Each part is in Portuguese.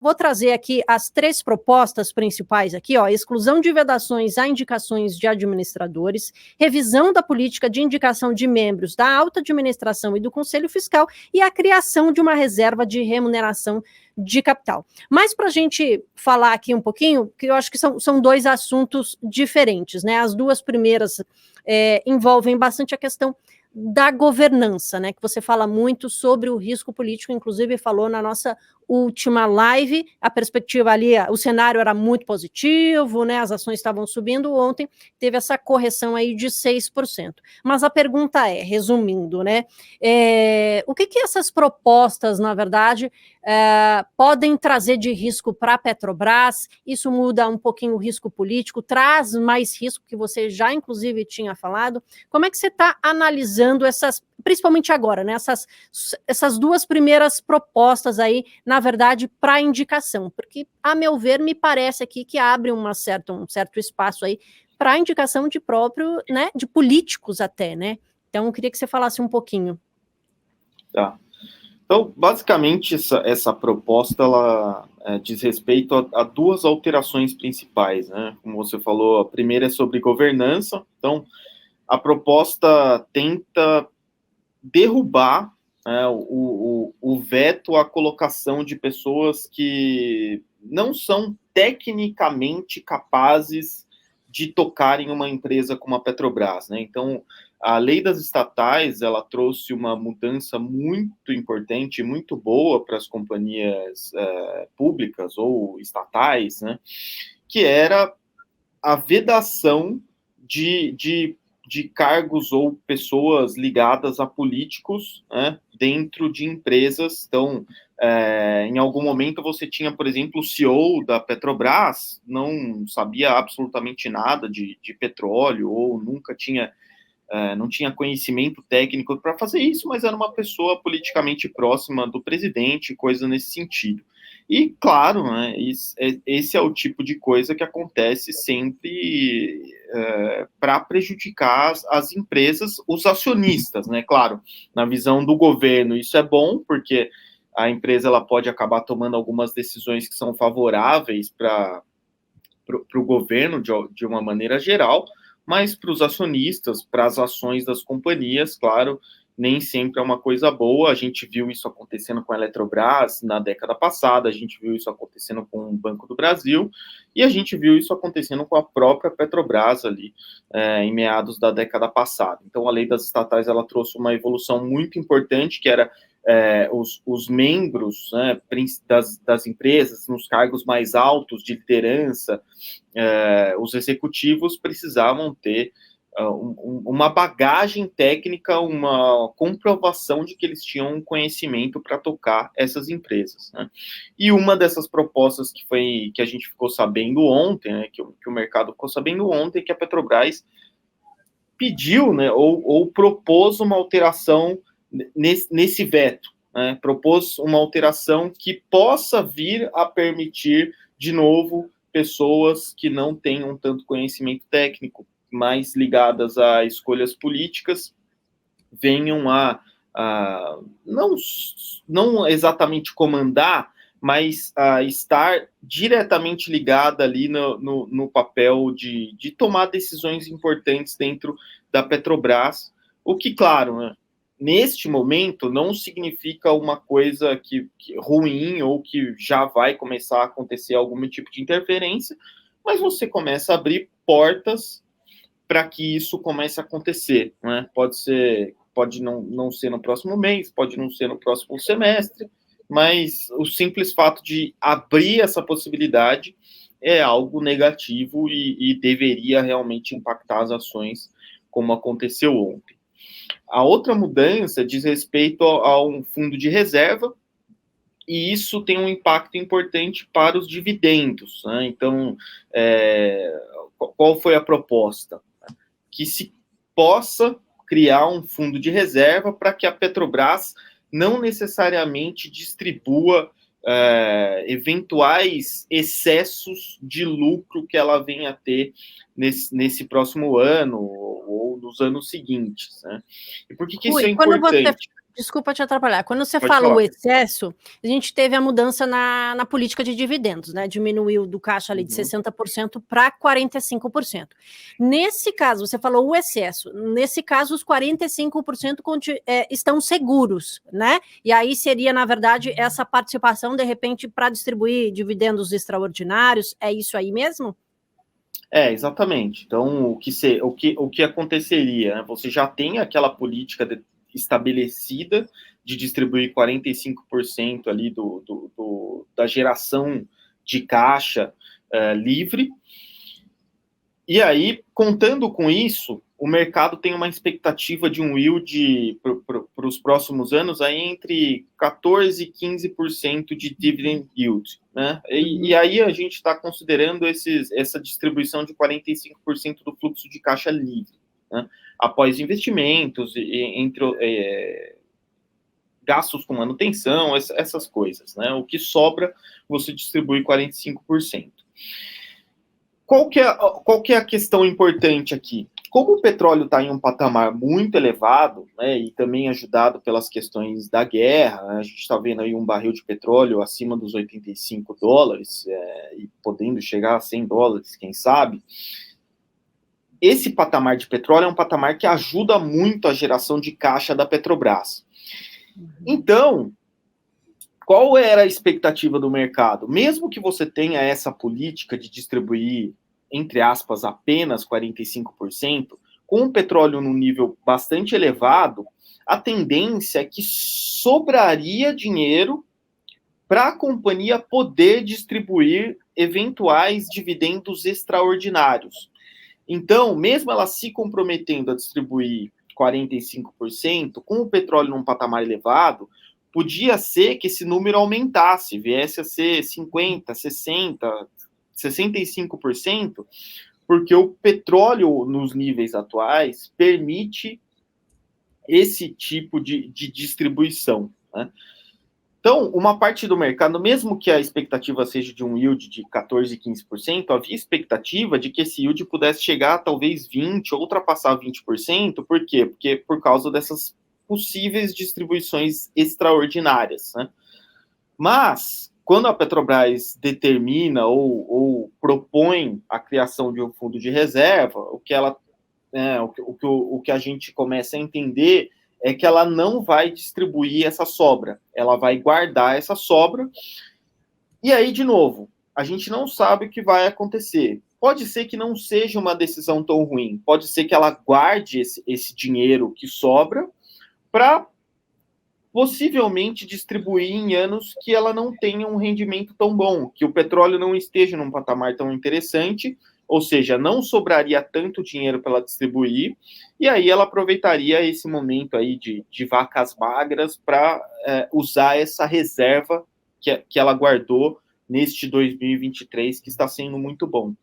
Vou trazer aqui as 3 propostas principais aqui, ó, exclusão de vedações a indicações de administradores, revisão da política de indicação de membros da alta administração e do Conselho Fiscal e a criação de uma reserva de remuneração de capital. Mas para a gente falar aqui um pouquinho, que eu acho que são 2 assuntos diferentes, né? As 2 primeiras envolvem bastante a questão da governança, né, que você fala muito sobre o risco político, inclusive falou na nossa última live, a perspectiva ali, o cenário era muito positivo, né, as ações estavam subindo, ontem teve essa correção aí de 6%. Mas a pergunta resumindo, né, o que essas propostas, na verdade, podem trazer de risco para a Petrobras? Isso muda um pouquinho o risco político, traz mais risco, que você já inclusive tinha falado. Como é que você está analisando essas, principalmente agora, né, essas 2 primeiras propostas aí, na verdade, para indicação? Porque, a meu ver, me parece aqui que abre um certo espaço aí para indicação de próprio, né, de políticos até, né? Então, eu queria que você falasse um pouquinho. Tá. Então, basicamente, essa proposta, ela diz respeito a 2 alterações principais, né? Como você falou, a primeira é sobre governança. Então, a proposta tenta derrubar o veto à colocação de pessoas que não são tecnicamente capazes de tocar em uma empresa como a Petrobras, né? Então, a lei das estatais, ela trouxe uma mudança muito importante, muito boa para as companhias públicas ou estatais, né? Que era a vedação de cargos ou pessoas ligadas a políticos, né, dentro de empresas. Então, em algum momento você tinha, por exemplo, o CEO da Petrobras, não sabia absolutamente nada de petróleo, ou nunca tinha, não tinha conhecimento técnico para fazer isso, mas era uma pessoa politicamente próxima do presidente, coisa nesse sentido. E, claro, né, esse é o tipo de coisa que acontece sempre para prejudicar as empresas, os acionistas, né? Claro, na visão do governo isso é bom, porque a empresa ela pode acabar tomando algumas decisões que são favoráveis para o governo de uma maneira geral, mas para os acionistas, para as ações das companhias, claro, nem sempre é uma coisa boa. A gente viu isso acontecendo com a Eletrobras na década passada, a gente viu isso acontecendo com o Banco do Brasil, e a gente viu isso acontecendo com a própria Petrobras ali, em meados da década passada. Então, a lei das estatais, ela trouxe uma evolução muito importante, que era os membros, né, das empresas, nos cargos mais altos de liderança, os executivos precisavam ter uma bagagem técnica, uma comprovação de que eles tinham um conhecimento para tocar essas empresas, né? E uma dessas propostas que a gente ficou sabendo ontem, né, que o mercado ficou sabendo ontem, que a Petrobras pediu, né, ou propôs uma alteração nesse veto, né? Propôs uma alteração que possa vir a permitir, de novo, pessoas que não tenham tanto conhecimento técnico, mais ligadas a escolhas políticas, venham a não exatamente comandar, mas a estar diretamente ligada ali no papel de tomar decisões importantes dentro da Petrobras, o que, claro, né, neste momento não significa uma coisa que ruim ou que já vai começar a acontecer algum tipo de interferência, mas você começa a abrir portas para que isso comece a acontecer, né? Pode não ser no próximo mês, pode não ser no próximo semestre, mas o simples fato de abrir essa possibilidade é algo negativo e deveria realmente impactar as ações, como aconteceu ontem. A outra mudança diz respeito a um fundo de reserva, e isso tem um impacto importante para os dividendos, né? Então, qual foi a proposta? Que se possa criar um fundo de reserva para que a Petrobras não necessariamente distribua eventuais excessos de lucro que ela venha a ter nesse próximo ano ou nos anos seguintes, né? E por que isso é importante? Desculpa te atrapalhar. Quando você Pode fala falar. o excesso, a gente teve a mudança na política de dividendos, né? Diminuiu do caixa ali de 60% para 45%. Nesse caso, você falou o excesso. Nesse caso, os 45% estão seguros, né? E aí seria, na verdade, essa participação, de repente, para distribuir dividendos extraordinários. É isso aí mesmo? Exatamente. Então, o que aconteceria? Né? Você já tem aquela política estabelecida de distribuir 45% ali da geração de caixa livre. E aí, contando com isso, o mercado tem uma expectativa de um yield para os próximos anos aí entre 14% e 15% de dividend yield. Né? E aí a gente está considerando essa distribuição de 45% do fluxo de caixa livre, né? Após investimentos, gastos com manutenção, essas coisas. Né? O que sobra, você distribui 45%. Qual que é a questão importante aqui? Como o petróleo está em um patamar muito elevado, né, e também ajudado pelas questões da guerra, né, a gente está vendo aí um barril de petróleo acima dos $85, e podendo chegar a $100, quem sabe, esse patamar de petróleo é um patamar que ajuda muito a geração de caixa da Petrobras. Então, qual era a expectativa do mercado? Mesmo que você tenha essa política de distribuir, entre aspas, apenas 45%, com o petróleo num nível bastante elevado, a tendência é que sobraria dinheiro para a companhia poder distribuir eventuais dividendos extraordinários. Então, mesmo ela se comprometendo a distribuir 45%, com o petróleo num patamar elevado, podia ser que esse número aumentasse, viesse a ser 50%, 60%, 65%, porque o petróleo nos níveis atuais permite esse tipo de distribuição. Né? Então, uma parte do mercado, mesmo que a expectativa seja de um yield de 14%, 15%, havia expectativa de que esse yield pudesse chegar a talvez 20% ou ultrapassar 20%. Por quê? Porque por causa dessas possíveis distribuições extraordinárias. Né? Mas, quando a Petrobras determina ou propõe a criação de um fundo de reserva, o que a gente começa a entender é que ela não vai distribuir essa sobra, ela vai guardar essa sobra, e aí, de novo, a gente não sabe o que vai acontecer. Pode ser que não seja uma decisão tão ruim, pode ser que ela guarde esse dinheiro que sobra para possivelmente distribuir em anos que ela não tenha um rendimento tão bom, que o petróleo não esteja num patamar tão interessante, ou seja, não sobraria tanto dinheiro para ela distribuir, e aí ela aproveitaria esse momento aí de vacas magras para usar essa reserva que ela guardou neste 2023, que está sendo muito bom.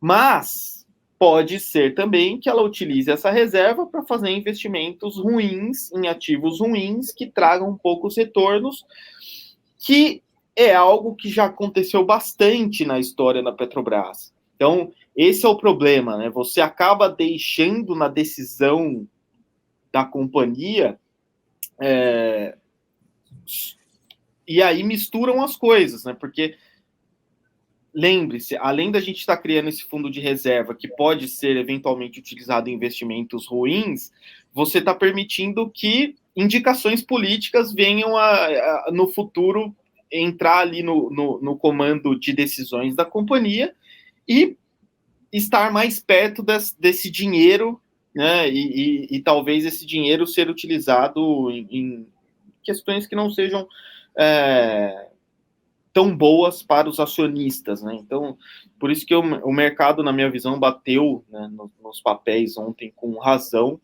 Mas pode ser também que ela utilize essa reserva para fazer investimentos ruins, em ativos ruins, que tragam poucos retornos, que é algo que já aconteceu bastante na história da Petrobras. Então, esse é o problema, né? Você acaba deixando na decisão da companhia, e aí misturam as coisas, né? Porque, lembre-se, além da gente estar criando esse fundo de reserva, que pode ser eventualmente utilizado em investimentos ruins, você está permitindo que indicações políticas venham no futuro entrar ali no comando de decisões da companhia e estar mais perto desse dinheiro, né, e talvez esse dinheiro ser utilizado em questões que não sejam tão boas para os acionistas. Né? Então, por isso que o mercado, na minha visão, bateu, né, nos papéis ontem com razão,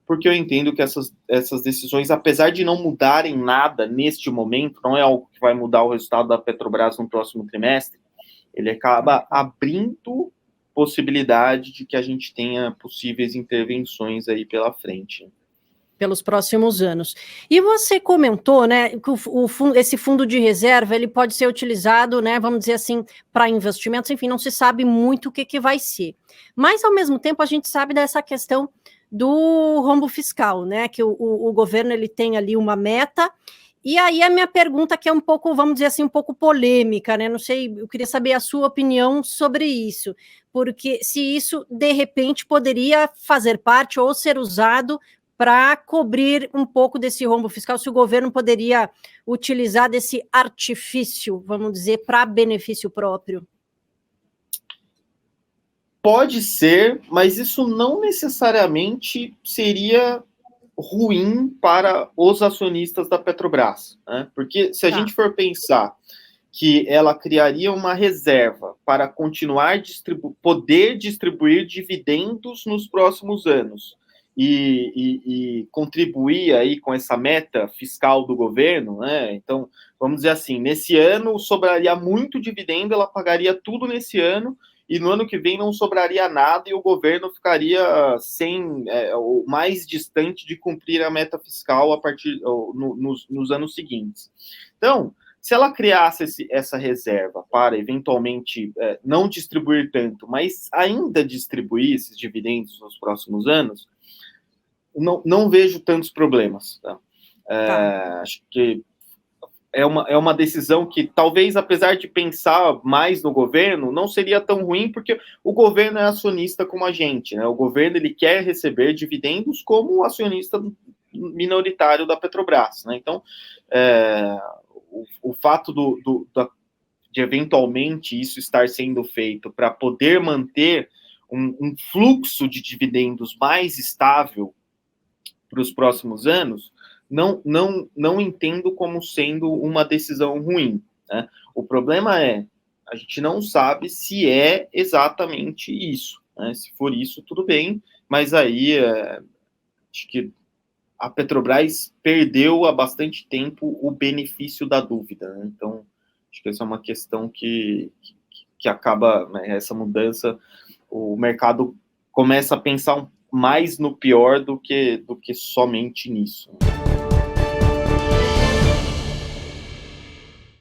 porque eu entendo que essas decisões, apesar de não mudarem nada neste momento, não é algo que vai mudar o resultado da Petrobras no próximo trimestre, ele acaba abrindo possibilidade de que a gente tenha possíveis intervenções aí pela frente. Pelos próximos anos. E você comentou, né, que esse fundo de reserva, ele pode ser utilizado, né, vamos dizer assim, para investimentos, enfim, não se sabe muito o que vai ser. Mas, ao mesmo tempo, a gente sabe dessa questão do rombo fiscal, né? Que o governo ele tem ali uma meta. E aí a minha pergunta, que é um pouco, vamos dizer assim, um pouco polêmica, né? Não sei, eu queria saber a sua opinião sobre isso, porque se isso, de repente, poderia fazer parte ou ser usado para cobrir um pouco desse rombo fiscal, se o governo poderia utilizar desse artifício, vamos dizer, para benefício próprio. Pode ser, mas isso não necessariamente seria ruim para os acionistas da Petrobras, né? Porque se a gente for pensar que ela criaria uma reserva para continuar poder distribuir dividendos nos próximos anos e contribuir aí com essa meta fiscal do governo, né? Então, vamos dizer assim, nesse ano sobraria muito dividendo, ela pagaria tudo nesse ano, e no ano que vem não sobraria nada e o governo ficaria ou mais distante de cumprir a meta fiscal a partir nos anos seguintes. Então, se ela criasse essa reserva para eventualmente não distribuir tanto, mas ainda distribuir esses dividendos nos próximos anos, não vejo tantos problemas. Tá? Acho que é uma decisão que talvez, apesar de pensar mais no governo, não seria tão ruim, porque o governo é acionista como a gente, né? O governo ele quer receber dividendos como acionista minoritário da Petrobras, né? Então, o fato de eventualmente isso estar sendo feito para poder manter um fluxo de dividendos mais estável para os próximos anos, não entendo como sendo uma decisão ruim, né? O problema a gente não sabe se é exatamente isso, né? Se for isso, tudo bem, mas aí acho que a Petrobras perdeu há bastante tempo o benefício da dúvida, né? Então, acho que essa é uma questão que acaba, né, essa mudança, o mercado começa a pensar mais no pior do que somente nisso.